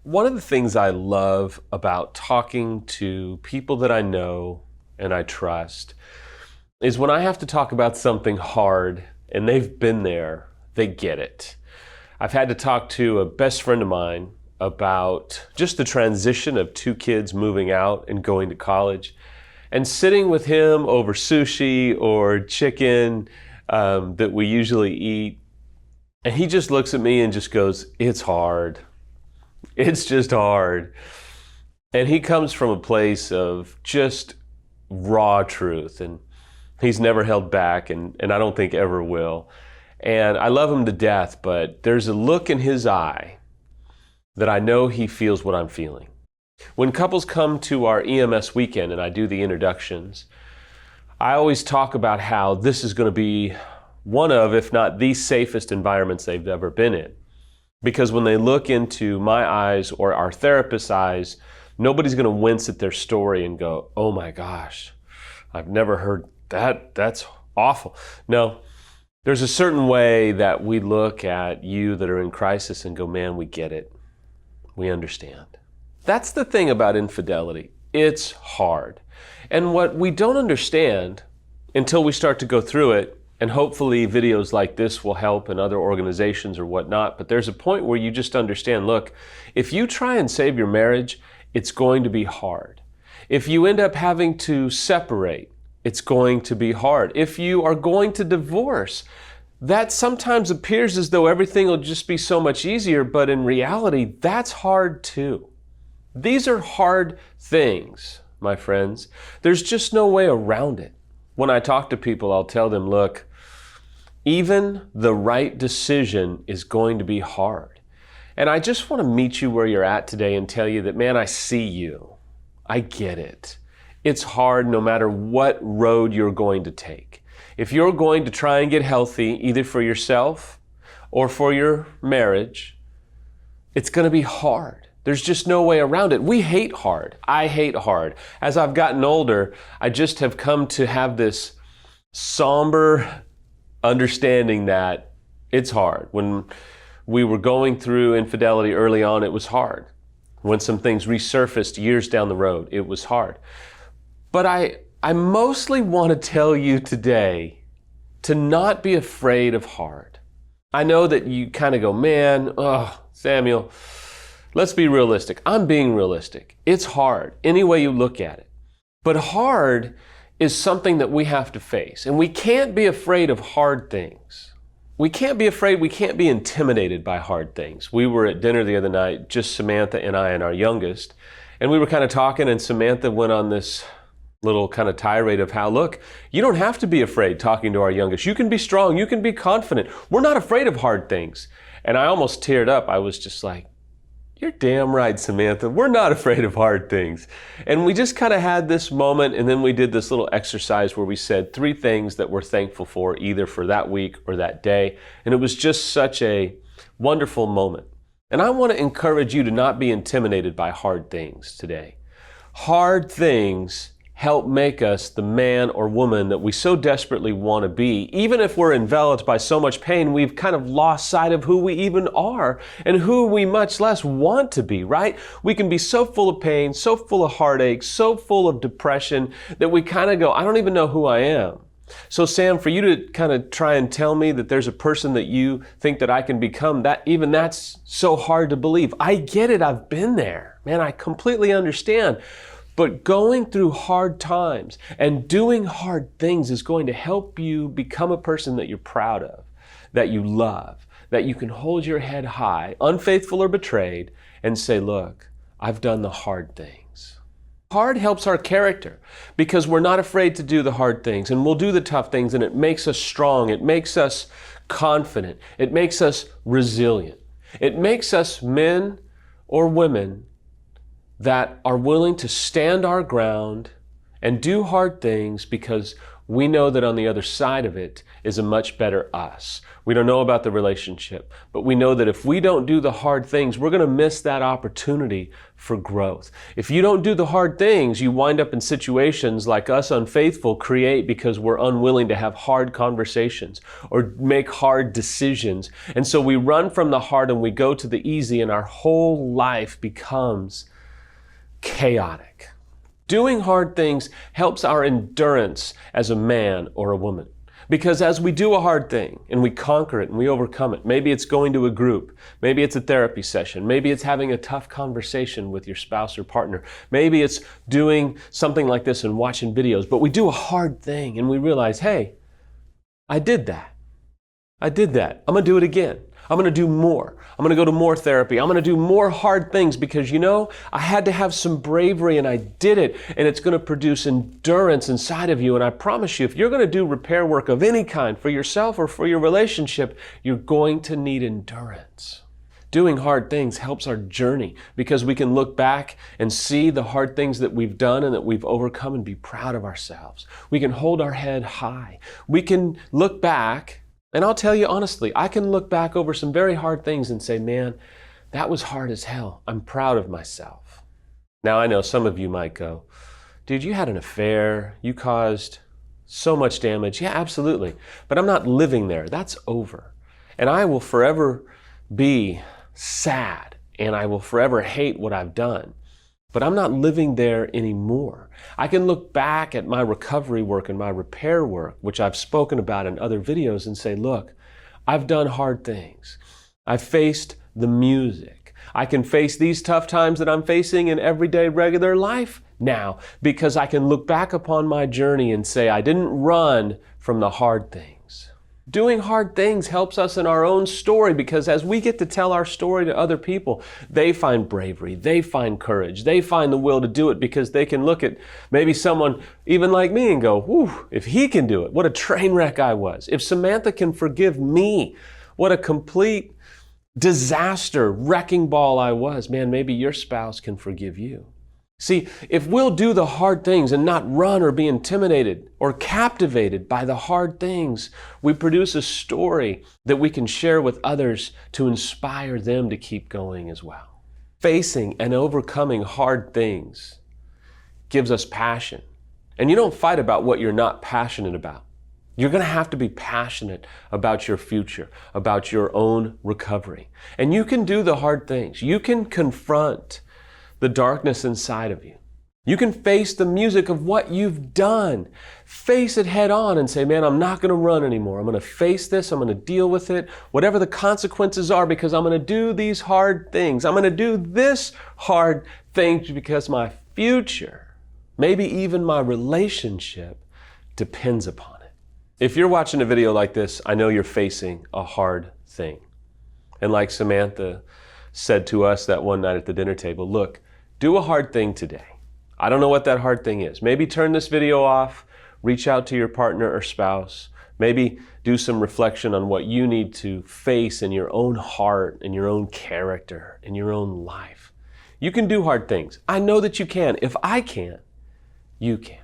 One of the things I love about talking to people that I know and I trust is when I have to talk about something hard and they've been there, they get it. I've had to talk to a best friend of mine about just the transition of two kids moving out and going to college, and sitting with him over sushi or chicken that we usually eat. And he just looks at me and just goes, "It's hard. It's just hard." And he comes from a place of just raw truth, and he's never held back, and I don't think ever will. And I love him to death, but there's a look in his eye that I know he feels what I'm feeling. When couples come to our EMS weekend and I do the introductions, I always talk about how this is going to be one of, if not the safest environments they've ever been in. Because when they look into my eyes or our therapist's eyes, nobody's going to wince at their story and go, "Oh my gosh, I've never heard that. That's awful." No, there's a certain way that we look at you that are in crisis and go, "Man, we get it. We understand." That's the thing about infidelity. It's hard. And what we don't understand until we start to go through it, and hopefully videos like this will help and other organizations or whatnot, but there's a point where you just understand, look, if you try and save your marriage, it's going to be hard. If you end up having to separate, it's going to be hard. If you are going to divorce, that sometimes appears as though everything will just be so much easier, but in reality, that's hard too. These are hard things, my friends. There's just no way around it. When I talk to people, I'll tell them, look, even the right decision is going to be hard. And I just want to meet you where you're at today and tell you that, man, I see you. I get it. It's hard no matter what road you're going to take. If you're going to try and get healthy, either for yourself or for your marriage, it's going to be hard. There's just no way around it. We hate hard. I hate hard. As I've gotten older, I just have come to have this somber understanding that it's hard. When we were going through infidelity early on, it was hard. When some things resurfaced years down the road, it was hard. But I mostly want to tell you today to not be afraid of hard. I know that you kind of go, "Man, Samuel, let's be realistic." I'm being realistic. It's hard, any way you look at it. But hard is something that we have to face. And we can't be afraid of hard things. We can't be afraid, we can't be intimidated by hard things. We were at dinner the other night, just Samantha and I and our youngest, and we were kind of talking, and Samantha went on this little kind of tirade of how, look, you don't have to be afraid talking to our youngest. You can be strong, you can be confident. We're not afraid of hard things. And I almost teared up. I was just like, "You're damn right, Samantha. We're not afraid of hard things." And we just kind of had this moment, and then we did this little exercise where we said 3 things that we're thankful for, either for that week or that day. And it was just such a wonderful moment. And I want to encourage you to not be intimidated by hard things today. Hard things help make us the man or woman that we so desperately want to be. Even if we're enveloped by so much pain, we've kind of lost sight of who we even are and who we much less want to be, right? We can be so full of pain, so full of heartache, so full of depression that we kind of go, "I don't even know who I am." So Sam, for you to kind of try and tell me that there's a person that you think that I can become, that's so hard to believe. I get it. I've been there. Man, I completely understand. But going through hard times and doing hard things is going to help you become a person that you're proud of, that you love, that you can hold your head high, unfaithful or betrayed, and say, "Look, I've done the hard things." Hard helps our character because we're not afraid to do the hard things, and we'll do the tough things, and it makes us strong. It makes us confident. It makes us resilient. It makes us men or women that are willing to stand our ground and do hard things because we know that on the other side of it is a much better us. We don't know about the relationship, but we know that if we don't do the hard things, we're going to miss that opportunity for growth. If you don't do the hard things, you wind up in situations like us unfaithful create because we're unwilling to have hard conversations or make hard decisions. And so we run from the hard and we go to the easy, and our whole life becomes chaotic. Doing hard things helps our endurance as a man or a woman. Because as we do a hard thing and we conquer it and we overcome it, maybe it's going to a group, maybe it's a therapy session, maybe it's having a tough conversation with your spouse or partner, maybe it's doing something like this and watching videos, but we do a hard thing and we realize, hey, I did that. I'm going to do it again. I'm going to do more. I'm going to go to more therapy. I'm going to do more hard things because, I had to have some bravery and I did it, and it's going to produce endurance inside of you. And I promise you, if you're going to do repair work of any kind for yourself or for your relationship, you're going to need endurance. Doing hard things helps our journey because we can look back and see the hard things that we've done and that we've overcome and be proud of ourselves. We can hold our head high. We can look back. And I'll tell you honestly, I can look back over some very hard things and say, man, that was hard as hell. I'm proud of myself. Now, I know some of you might go, dude, you had an affair. You caused so much damage. Yeah, absolutely. But I'm not living there. That's over. And I will forever be sad and I will forever hate what I've done. But I'm not living there anymore. I can look back at my recovery work and my repair work, which I've spoken about in other videos, and say, look, I've done hard things. I've faced the music. I can face these tough times that I'm facing in everyday regular life now because I can look back upon my journey and say, I didn't run from the hard things. Doing hard things helps us in our own story because as we get to tell our story to other people, they find bravery, they find courage, they find the will to do it because they can look at maybe someone even like me and go, whew, if he can do it, what a train wreck I was. If Samantha can forgive me, what a complete disaster, wrecking ball I was. Man, maybe your spouse can forgive you. See, if we'll do the hard things and not run or be intimidated or captivated by the hard things, we produce a story that we can share with others to inspire them to keep going as well. Facing and overcoming hard things gives us passion. And you don't fight about what you're not passionate about. You're going to have to be passionate about your future, about your own recovery. And you can do the hard things. You can confront the darkness inside of you. You can face the music of what you've done. Face it head on and say, man, I'm not going to run anymore. I'm going to face this. I'm going to deal with it, whatever the consequences are, because I'm going to do these hard things. I'm going to do this hard thing because my future, maybe even my relationship, depends upon it. If you're watching a video like this, I know you're facing a hard thing. And like Samantha said to us that one night at the dinner table, look, do a hard thing today. I don't know what that hard thing is. Maybe turn this video off, reach out to your partner or spouse, maybe do some reflection on what you need to face in your own heart, in your own character, in your own life. You can do hard things. I know that you can. If I can, you can.